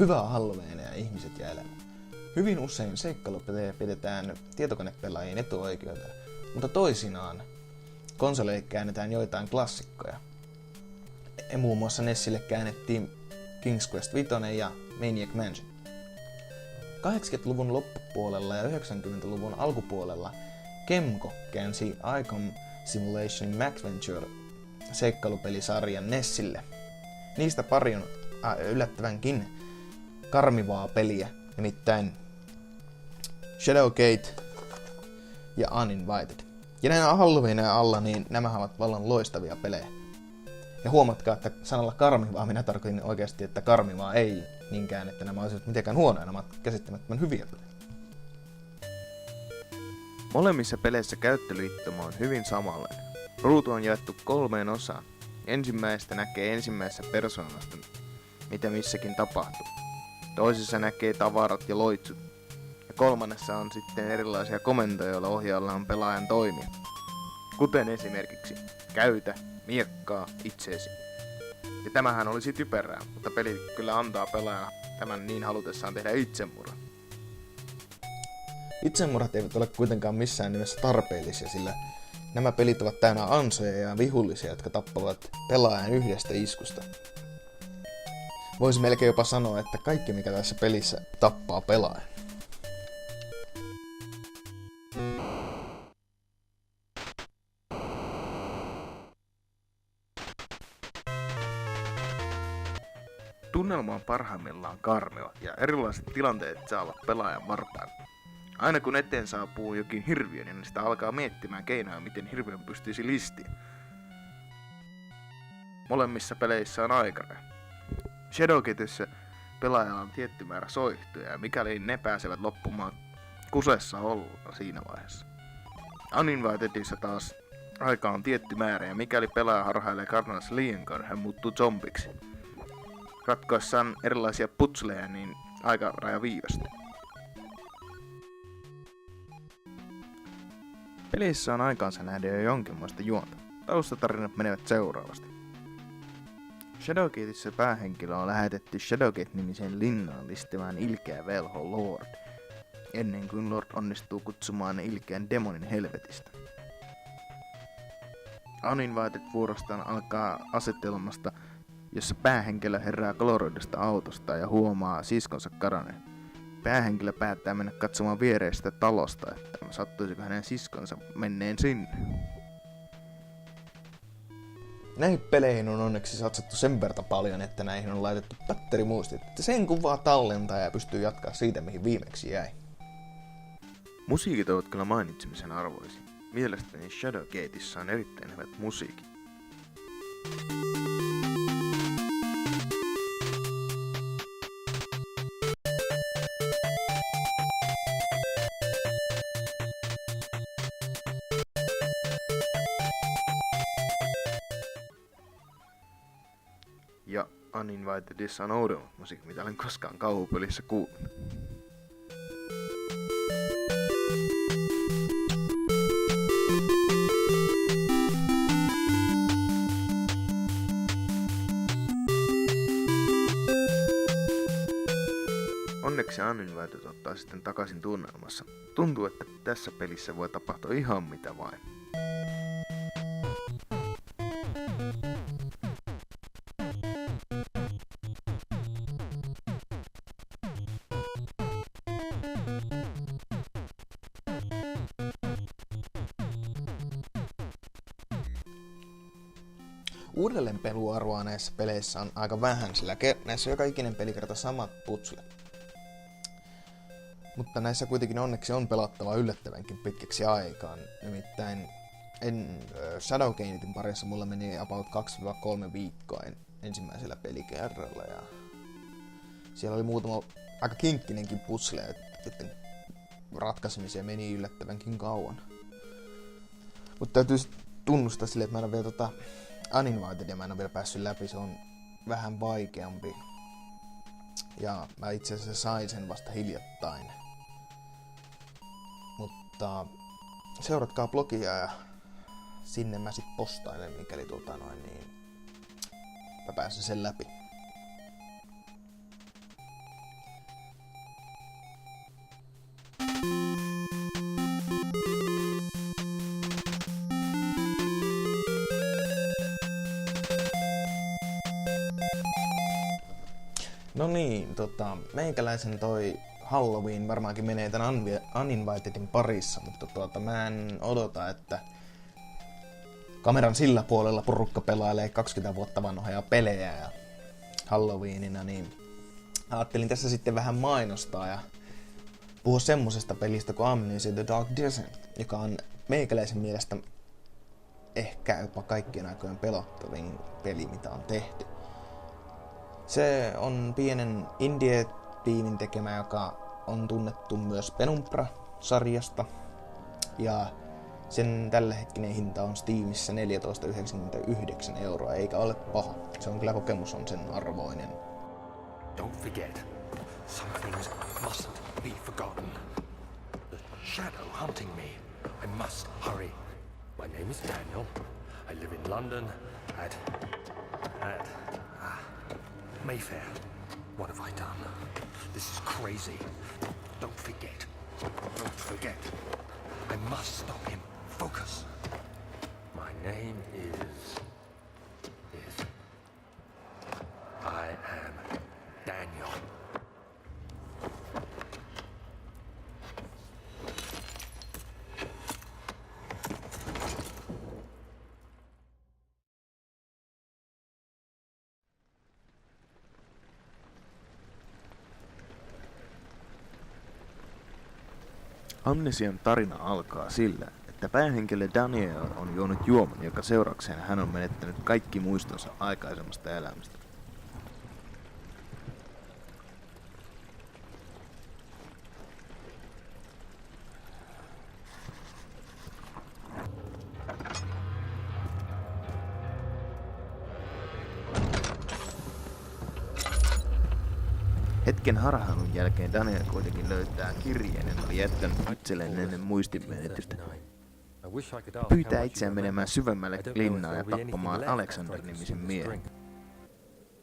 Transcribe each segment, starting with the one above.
hyvää Halloweenia ihmiset ja elämä. Hyvin usein seikkailupelejä pidetään tietokonepelaajien etuoikeutta, mutta toisinaan konsoleille käännetään joitain klassikkoja. Muun muassa Nessille käännettiin King's Quest V ja Maniac Mansion. 80-luvun loppupuolella ja 90-luvun alkupuolella Kemco käänsi Icon Simulationin MacVenture seikkailupelisarjan Nessille. Niistä pari on yllättävänkin karmivaa peliä, nimittäin Shadowgate ja Uninvited. Ja näin Halloweenin alla, niin nämä ovat vallan loistavia pelejä. Ja huomatkaa, että sanalla karmivaa minä tarkoitin oikeasti, että karmivaa ei niinkään, että nämä olisivat mitenkään huonoja, nämä ovat käsittämättömän hyviä pelejä. Molemmissa peleissä käyttöliittoma on hyvin samanlainen. Ruutu on jaettu 3 osaan. Ensimmäistä näkee ensimmäisessä persoonasta, mitä missäkin tapahtuu. Toisessa näkee tavarat ja loitsut. Ja kolmannessa on sitten erilaisia komentoja, joilla ohjaillaan pelaajan toimia. Kuten esimerkiksi käytä miekkaa itseesi. Ja tämähän olisi typerää, mutta peli kyllä antaa pelaajan tämän niin halutessaan tehdä itsemurhan. Itsemurhat eivät ole kuitenkaan missään nimessä tarpeellisia, sillä nämä pelit ovat täynnä ansoja ja vihollisia, jotka tappavat pelaajan yhdestä iskusta. Voisi melkein jopa sanoa, että kaikki mikä tässä pelissä tappaa pelaajan. Tunnelma on parhaimmillaan karmea ja erilaiset tilanteet saavat pelaajan vartaan. Aina kun eteen saapuu jokin hirviö, niin sitä alkaa miettimään keinoja, miten hirviön pystyisi listiin. Molemmissa peleissä on aikaraja. Shadowgateissa pelaajalla on tietty määrä soihtuja, ja mikäli ne pääsevät loppumaan, kusessa ollaan siinä vaiheessa. Uninvitedissa taas aika on tietty määrä, ja mikäli pelaaja harhailee kartanossa liian kauan, hän muuttuu zombiksi. Ratkoessaan erilaisia putsleja, niin aikaraja viivästyy. Pelissä on aikaansa nähdä jo jonkinlaista juonta. Taustatarinat menevät seuraavasti. Shadowgateissa päähenkilö on lähetetty Shadowgate-nimiseen linnaan listimään ilkeä velho Lord, ennen kuin Lord onnistuu kutsumaan ilkeän demonin helvetistä. Uninvited vuorostaan alkaa asetelmasta, jossa päähenkilö herää koloroidusta autosta ja huomaa siskonsa kadonneen. Päähenkilö päättää mennä katsomaan viereistä talosta, että sattuisiko hänen siskonsa menneen sinne. Näihin peleihin on onneksi satsattu sen verran paljon, että näihin on laitettu batterimuistit, että sen kun vaan tallentaa ja pystyy jatkaa siitä, mihin viimeksi jäi. Musiikit ovat kyllä mainitsemisen arvoisia. Mielestäni Shadowgateissa on erittäin hyvät musiikit. Ja Uninvitedissa on oudommat musiikki, mitä olen koskaan kauhupelissä kuullut. Onneksi Uninvited ottaa sitten takaisin tunnelmassa. Tuntuu, että tässä pelissä voi tapahtua ihan mitä vain. Uudelleenpeluarvoa näissä peleissä on aika vähän, sillä näissä on joka ikinen pelikerta samat putslet. Mutta näissä kuitenkin onneksi on pelattava yllättävänkin pitkäksi aikaan. Nimittäin Shadowgatein parissa mulla meni about 2-3 viikkoa ensimmäisellä pelikerralla. Ja siellä oli muutama aika kinkkinenkin puzzle, joten ratkaisemiseen meni yllättävänkin kauan. Mutta täytyy tunnustaa silleen, että mä en ole vielä Uninvitedia mä en ole vielä päässyt läpi, se on vähän vaikeampi. Ja mä itse asiassa sain sen vasta hiljattain. Mutta seuratkaa blogia ja sinne mä sit postailen, mikäli mä pääsen sen läpi. No niin, meikäläisen toi Halloween varmaankin menee tän Uninvitedin parissa, mutta mä en odota, että kameran sillä puolella porukka pelailee 20 vuotta vanhoja pelejä ja Halloweenina, niin ajattelin tässä sitten vähän mainostaa ja puhua semmosesta pelistä kuin Amnesia The Dark Descent, joka on meikäläisen mielestä ehkä jopa kaikkien aikojen pelottavin peli, mitä on tehty. Se on pienen indie-tiimin tekemä, joka on tunnettu myös Penumbra-sarjasta. Ja sen tällähetkinen hinta on Steamissa 14,99 €, eikä ole paha. Se on kyllä kokemus on sen arvoinen. Don't forget, some things mustn't be forgotten. The shadow hunting me. I must hurry. My name is Daniel. I live in London at Mayfair. What have I done? This is crazy. Don't forget. Don't forget. I must stop him. Focus. My name is... I am Daniel. Amnesian tarina alkaa sillä, että päähenkilö Daniel on juonut juoman, joka seurauksena hän on menettänyt kaikki muistonsa aikaisemmasta elämästä. Hetken harhailun jälkeen Daniel kuitenkin löytää kirjeen, joka oli jättänyt itselleen ennen muistinmenetystä. Pyytää itseään menemään syvemmälle linnaan ja tappamaan Alexander-nimisen miehen.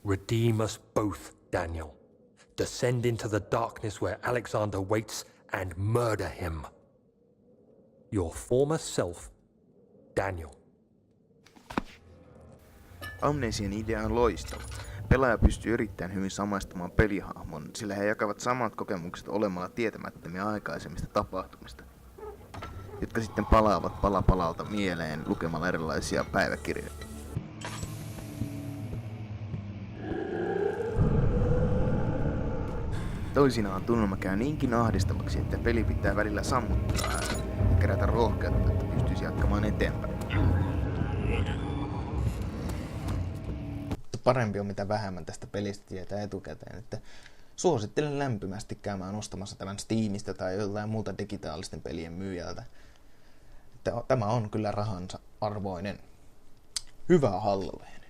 Redeem us both, Daniel. Descend into the darkness where Alexander waits and murder him. Your former self, Daniel. Amnesian idea on loistava. Pelaaja pystyy erittäin hyvin samaistumaan pelihahmon, sillä he jakavat samat kokemukset olemalla tietämättömiä aikaisemmista tapahtumista, jotka sitten palaavat pala palalta mieleen lukemalla erilaisia päiväkirjoja. Toisinaan tunnelma käy niinkin ahdistavaksi, että peli pitää välillä sammuttaa ja kerätä rohkeutta, että pystyisi jatkamaan eteenpäin. Parempi on mitä vähemmän tästä pelistä tietää etukäteen, että suosittelen lämpimästi käymään ostamassa tämän Steamista tai jollain muuta digitaalisten pelien myyjältä. Että tämä on kyllä rahansa arvoinen. Hyvää Halloween!